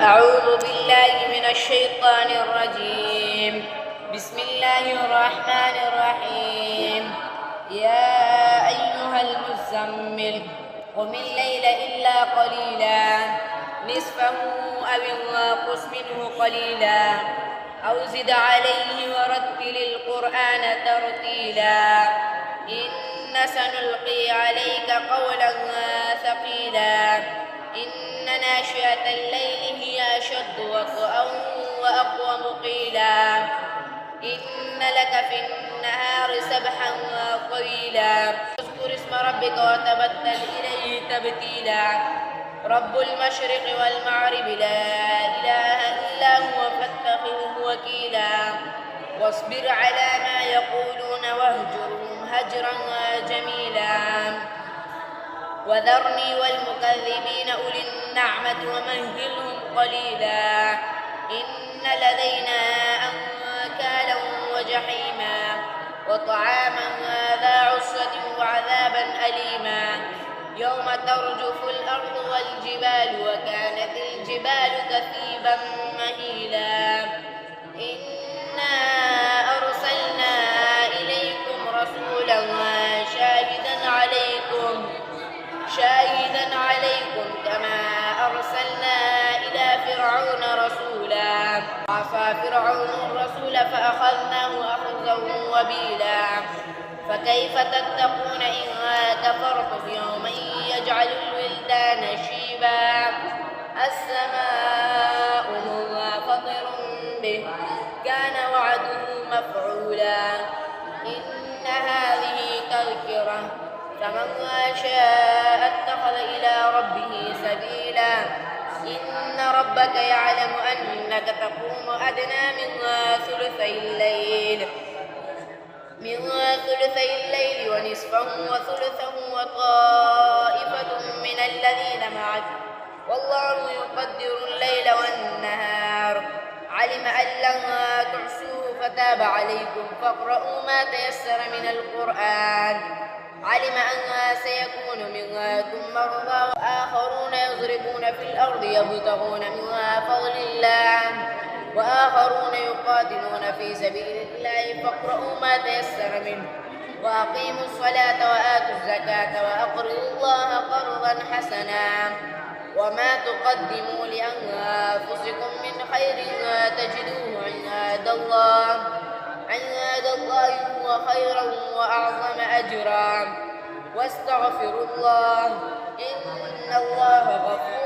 أعوذ بالله من الشيطان الرجيم. بسم الله الرحمن الرحيم. يا أيها المزمل قم الليل إلا قليلا نصفه أو انقص منه قليلا أو زد عليه ورتل القرآن ترتيلا إن سنلقي عليك قولا ثقيلا إن ناشئة الليل هي أشد وطئا وأقوم قيلا إن لك في النهار سبحا طويلا اذكر اسم ربك وتبتل إليه تبتيلا رب المشرق والمغرب لا إله إلا هو فاتخذه وكيلا واصبر على ما يقولون واهجرهم هجرا جميلا وذرني والمكذبين أولي النعمة ومهلهم قليلا إن لدينا أنكالا وجحيما وطعاما ذا عسرة وعذابا أليما يوم ترجف الأرض والجبال وكانت الجبال كثيبا مهيلا إنا أرسلنا إليكم رسولا شاهدا عليكم كما أرسلنا إلى فرعون رسولا عصى فرعون الرسول فأخذناه أخذا وبيلا فكيف تتقون إن كفرتم يوما يجعل الولدان شيبا السماء منفطر به كان وعده مفعولا إن هذه تذكرة فمن شاء اتخذ إلى ربه سبيلا إن ربك يعلم أنك تقوم أدنى من ثلثي الليل ونصفه وثلثه وطائفة من الذين معك والله يقدر الليل والنهار علم أن لن تحصوه فتاب عليكم فاقرؤوا ما تيسر من القرآن علم أن سيكون منكم مرضى وآخرون يضربون في الأرض يبتغون من فضل الله وآخرون يقاتلون في سبيل الله فاقرؤوا ما تيسر منه وأقيموا الصلاة وآتوا الزكاة وأقرضوا الله قرضا حسنا وما تقدموا لأنفسكم من خير تجدوه عند الله هو خيرا وأعظم أجرا واستغفروا الله إن الله غفور